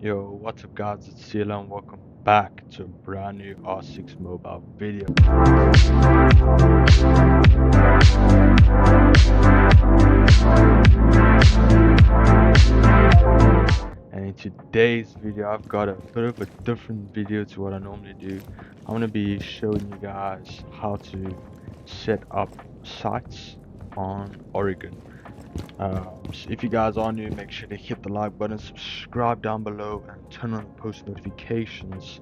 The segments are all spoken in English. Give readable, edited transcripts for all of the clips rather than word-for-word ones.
Yo, what's up guys, it's Sila and welcome back to a brand new R6 mobile video. And in today's video, I've got a bit of a different video to what I normally do. I'm going to be showing you guys how to set up sites on Oregon. So if you guys are new, make sure to hit the like button, subscribe down below, and turn on the post notifications.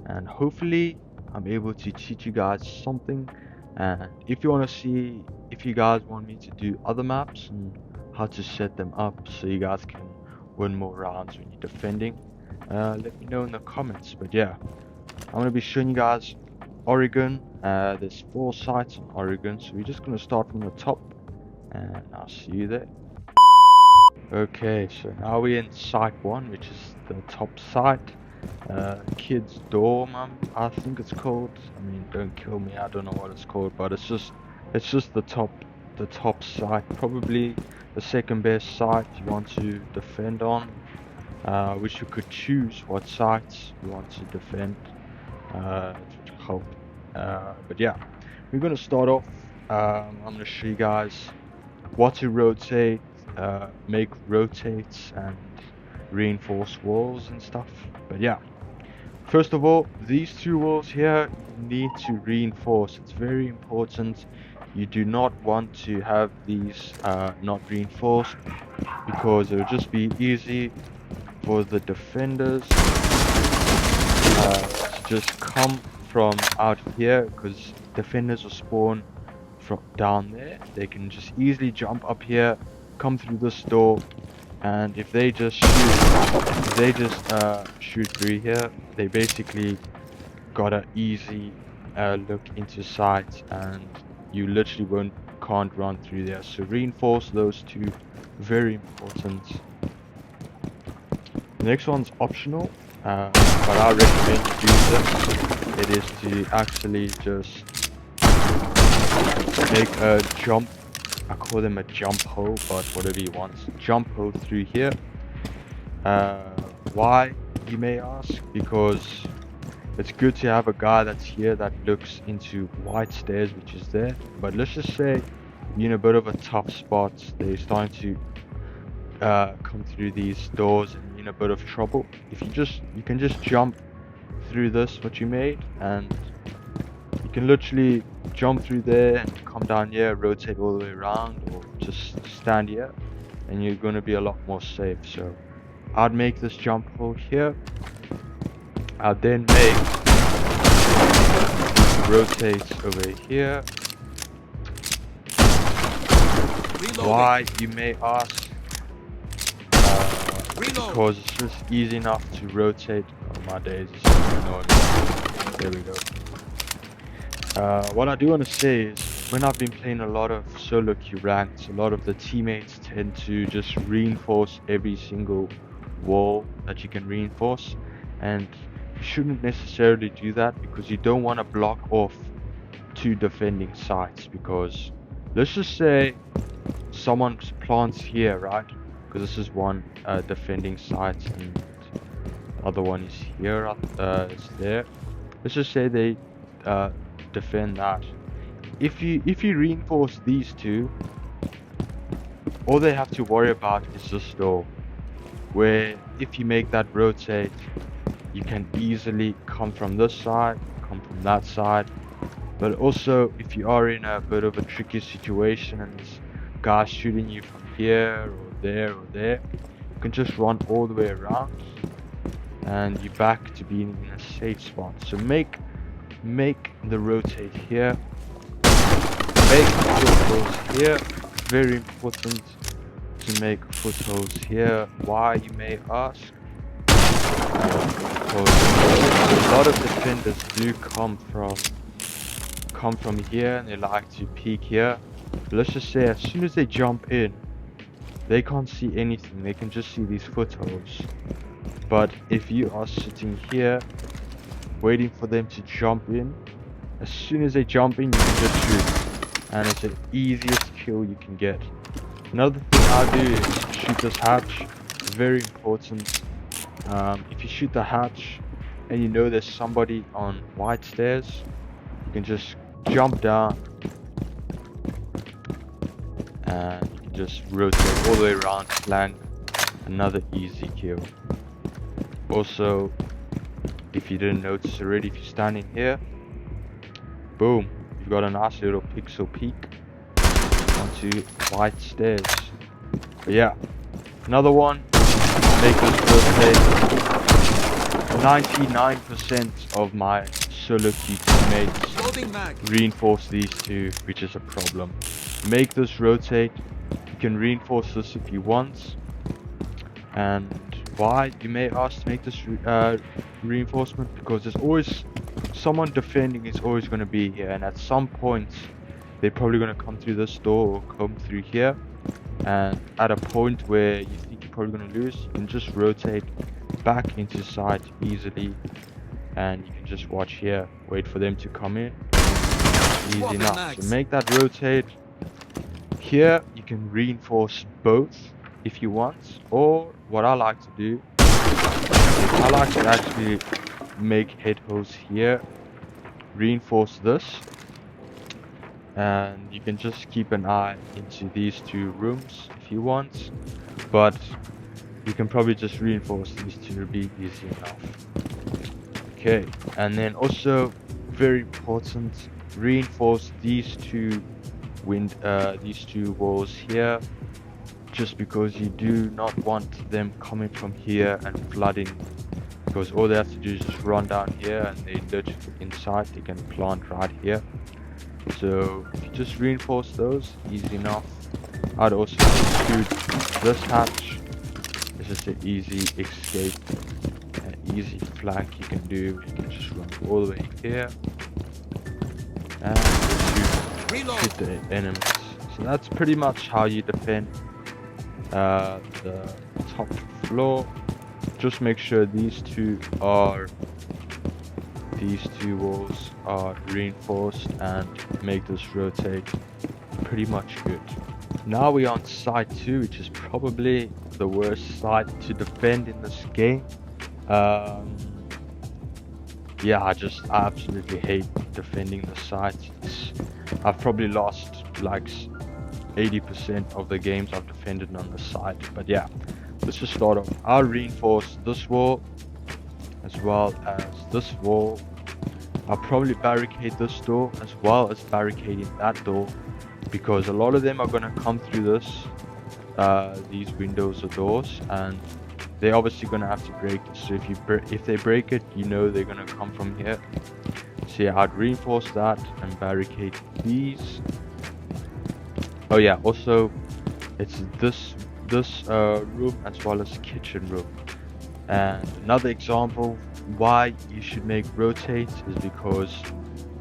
And hopefully, I'm able to teach you guys something. And if you want to see, if you guys want me to do other maps and how to set them up so you guys can win more rounds when you're defending, let me know in the comments. But yeah, I'm going to be showing you guys Oregon. There's 4 sites in Oregon, so we're just going to start from the top, and I'll see you there. Okay, so now we're in site 1, which is the top site. Kids dorm, I think it's called. I mean, don't kill me, I don't know what it's called, but it's just the top site, probably the second best site you want to defend on. Which you could choose what sites you want to defend. To help. But yeah, we're gonna start off. I'm gonna show you guys what to rotate, make rotates and reinforce walls and stuff. But yeah, first of all, these 2 walls here you need to reinforce. It's very important. You do not want to have these not reinforced, because it will just be easy for the defenders to just come from out here, because defenders will spawn from down there. They can just easily jump up here, come through this door, and if they just shoot through here, they basically got an easy look into sight, and you literally can't run through there. So reinforce those 2, very important. The next one's optional, but I recommend you do them. It is to actually just make a jump. I call them a jump hole, but whatever you want. Jump hole through here. Why, you may ask? Because it's good to have a guy that's here that looks into white stairs, which is there. But let's just say you're in a bit of a tough spot. They're starting to come through these doors and you're in a bit of trouble. You can just jump through this, what you made, and you can literally jump through there and come down here, rotate all the way around, or just stand here, and you're going to be a lot more safe. So I'd make this jump hole here. I'd then make rotates over here. Why, you may ask? Because it's just easy enough to rotate. Oh my days, it's so annoying. There we go. What I do want to say is, when I've been playing a lot of solo queue ranks, a lot of the teammates tend to just reinforce every single wall that you can reinforce, and you shouldn't necessarily do that, because you don't want to block off 2 defending sites. Because let's just say someone plants here, right? Because this is one defending site and the other one is here, it's there. Let's just say they defend that. If you reinforce these 2, all they have to worry about is this door, where if you make that rotate, you can easily come from this side, come from that side. But also, if you are in a bit of a tricky situation and this guy's shooting you from here or there, you can just run all the way around and you're back to being in a safe spot. So make the rotate here, make footholds here. Very important to make footholds here. Why, you may ask? Because a lot of defenders do come from here and they like to peek here. But let's just say, as soon as they jump in, they can't see anything, they can just see these footholds. But if you are sitting here waiting for them to jump in, as soon as they jump in, you can just shoot, and it's the easiest kill you can get. Another thing I do is shoot this hatch. Very important. If you shoot the hatch and you know there's somebody on white stairs, you can just jump down and you can just rotate all the way around, flank, another easy kill. Also, if you didn't notice already, if you're standing here, boom, you've got a nice little pixel peek onto white stairs. But yeah, another one, make this rotate. 99% of my solo queue teammates reinforce these two, which is a problem. Make this rotate. You can reinforce this if you want. And why, you may ask, to make this reinforcement? Because there's always someone defending is always going to be here, and at some point they're probably going to come through this door or come through here. And at a point where you think you're probably going to lose, you can just rotate back into sight easily, and you can just watch here, wait for them to come in. Easy enough. So make that rotate. Here you can reinforce both if you want, or what I like to do is I like to actually make head holes here, reinforce this, and you can just keep an eye into these two rooms if you want, but you can probably just reinforce these two to be easy enough. Okay, and then also very important, reinforce these two walls here, just because you do not want them coming from here and flooding, because all they have to do is just run down here and they literally inside, they can plant right here. So if you just reinforce those, easy enough. I'd also include this hatch. It's just an easy escape, an easy flank you can do. You can just run all the way here and shoot the enemies. So that's pretty much how you defend the top floor. Just make sure these two walls are reinforced and make this rotate pretty much good. Now we're on side 2, which is probably the worst side to defend in this game. Yeah, I absolutely hate defending the sides. I've probably lost like 80% of the games I've defended on the side. But yeah, let's just start off. I'll reinforce this wall as well as this wall. I'll probably barricade this door as well as barricading that door, because a lot of them are going to come through these windows or doors, and they're obviously going to have to break it. So if they break it, you know they're going to come from here. So yeah, I'd reinforce that and barricade these. Oh yeah, also it's this room as well as kitchen room. And another example why you should make rotates is because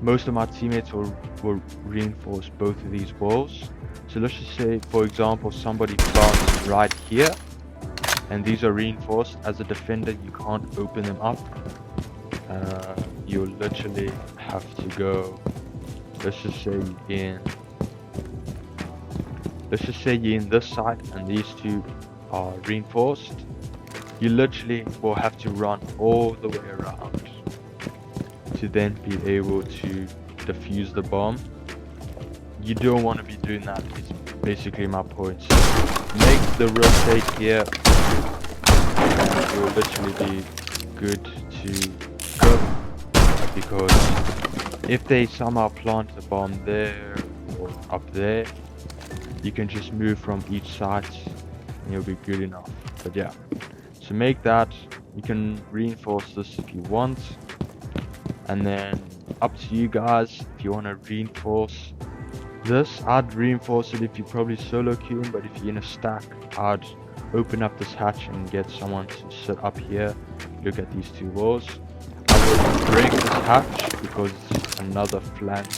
most of my teammates will reinforce both of these walls. So let's just say, for example, somebody plants right here and these are reinforced. As a defender, you can't open them up. You'll literally have to go, let's just say you're in this side and these two are reinforced. You literally will have to run all the way around to then be able to defuse the bomb. You don't want to be doing that, is basically my point. So make the rotate here and you'll literally be good to go, because if they somehow plant the bomb there or up there, you can just move from each side and you'll be good enough. But yeah, to make that, you can reinforce this if you want, and then up to you guys if you want to reinforce this. I'd reinforce it if you're probably solo queuing, but if you're in a stack, I'd open up this hatch and get someone to sit up here, look at these two walls. I would break this hatch because it's another flank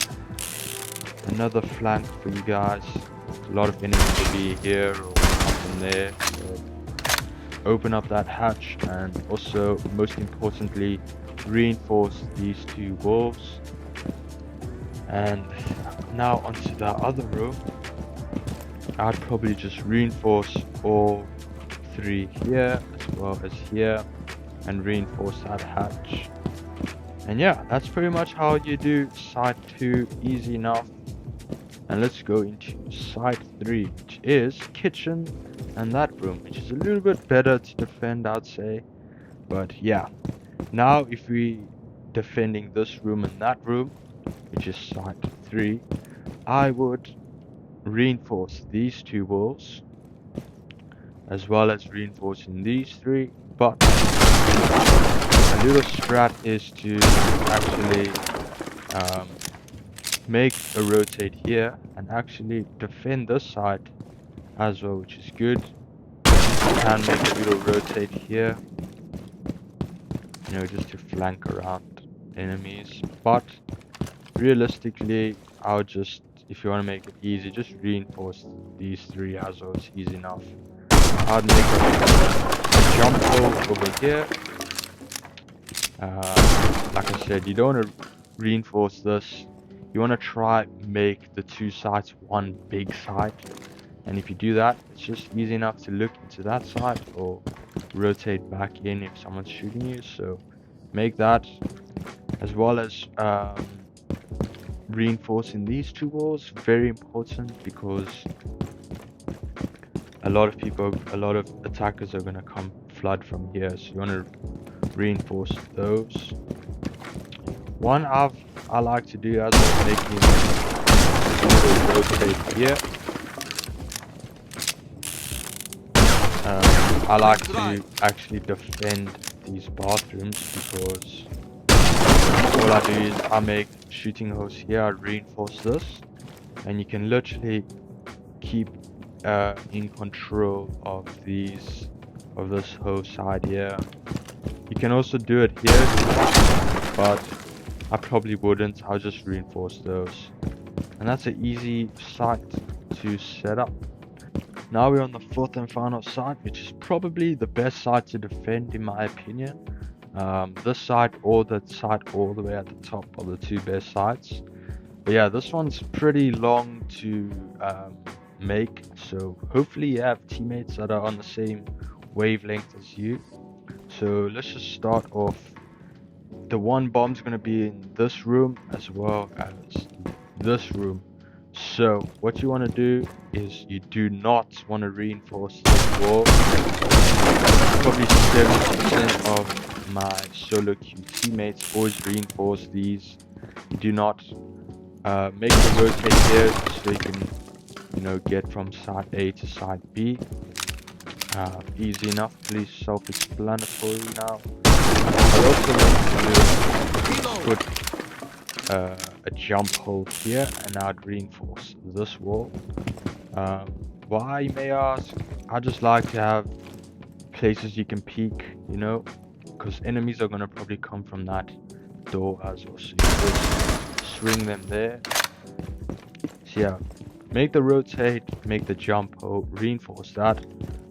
for you guys. A lot of enemies will be here or up in there, so open up that hatch, and also most importantly reinforce these two walls. And now onto the other row, I'd probably just reinforce all three here as well as here. and reinforce that hatch. And yeah, that's pretty much how you do site 2, easy enough. And let's go into site 3, which is kitchen and that room, which is a little bit better to defend, I'd say. But yeah, now if we defending this room and that room, which is site 3, I would reinforce these 2 walls as well as reinforcing these 3, but a little strat is to actually make a rotate here and actually defend this side as well, which is good. And make a little rotate here, you know, just to flank around enemies. But realistically, I would just, if you want to make it easy, just reinforce these 3 as well. It's easy enough. I'd make a jump hole over here. Like I said, you don't want to reinforce this. You want to try make the 2 sides one big side. And if you do that, it's just easy enough to look into that side or rotate back in if someone's shooting you. So make that, as well as reinforcing these 2 walls. Very important, because a lot of attackers are gonna come flood from here. So you want to reinforce those. One I like to do as well, making a little rotate here. I like to actually defend these bathrooms, because all I do is I make shooting holes here, I reinforce this, and you can literally keep in control of this whole side here. You can also do it here, but I probably wouldn't. I'll just reinforce those, and that's an easy site to set up. Now we're on the 4th and final site, which is probably the best site to defend in my opinion. This side or that side all the way at the top are the 2 best sites. But yeah, this one's pretty long to make, so hopefully you have teammates that are on the same wavelength as you. So let's just start off. The one bomb's gonna be in this room as well as this room. So what you want to do is you do not want to reinforce this wall. Probably 70% of my solo queue teammates always reinforce these. You do not make the rotate here so you can, you know, get from side A to side B. Easy enough, please, self-explanatory now. I also want to put a jump hole here, and I'd reinforce this wall. Why, you may ask? I just like to have places you can peek, you know, because enemies are going to probably come from that door as well, so you just swing them there. So yeah, make the rotate, make the jump hole, reinforce that,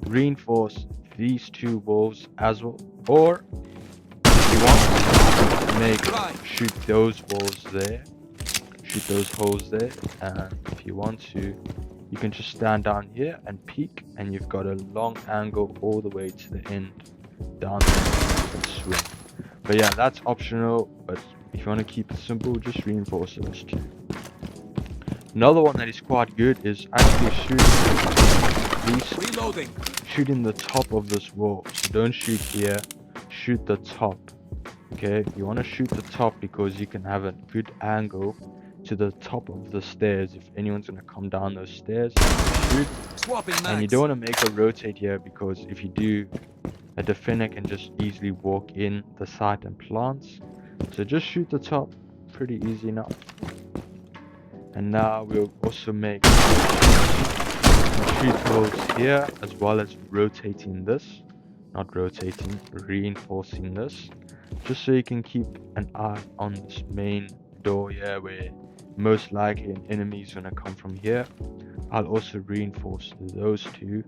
reinforce these 2 walls as well, or if you want, shoot those walls there, shoot those holes there, and if you want to, you can just stand down here and peek, and you've got a long angle all the way to the end, down there, and swing. But yeah, that's optional, but if you want to keep it simple, just reinforce those 2. Another one that is quite good is actually shooting the top of this wall. So don't shoot here, shoot the top. Okay, you want to shoot the top because you can have a good angle to the top of the stairs if anyone's going to come down those stairs. Shoot. And you don't want to make a rotate here, because if you do, a defender can just easily walk in the site and plant. So just shoot the top, pretty easy enough. And now we'll also make shoot holes here, as well as rotating this, not rotating, reinforcing this, just so you can keep an eye on this main door here, where most likely an enemy is going to come from here. I'll also reinforce those 2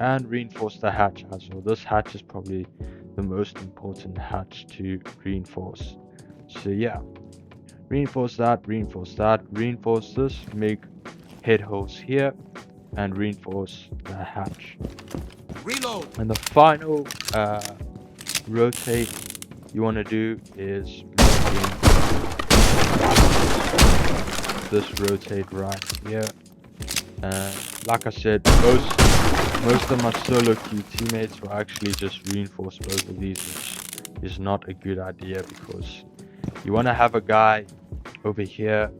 and reinforce the hatch as well. This hatch is probably the most important hatch to reinforce. So yeah, reinforce that, reinforce this, make head holes here, and reinforce the hatch. Reload. And the final rotate you want to do is this rotate right here. And like I said, most of my solo queue teammates will actually just reinforce both of these, which is not a good idea, because you want to have a guy over here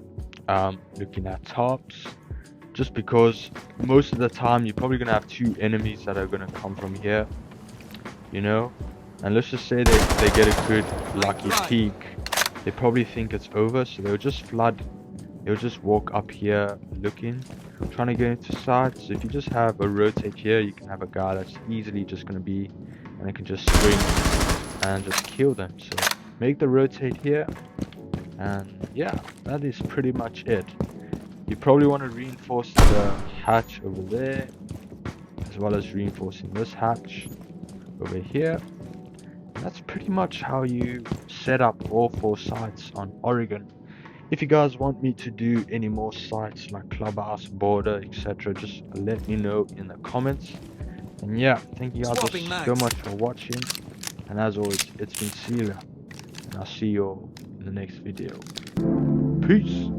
looking at tops, just because most of the time you're probably gonna have two enemies that are gonna come from here, you know. And let's just say they get a good lucky peek, they probably think it's over, so they'll just flood. They'll just walk up here looking, trying to get into sides. So if you just have a rotate here, you can have a guy that's easily just going to be, and it can just swing and just kill them. So make the rotate here, and yeah, that is pretty much it. You probably want to reinforce the hatch over there, as well as reinforcing this hatch over here. That's pretty much how you set up all 4 sites on Oregon. If you guys want me to do any more sites like Clubhouse, Border, etc., just let me know in the comments. And yeah, thank you guys so much for watching. And as always, it's been Celia, and I'll see you all in the next video. Peace.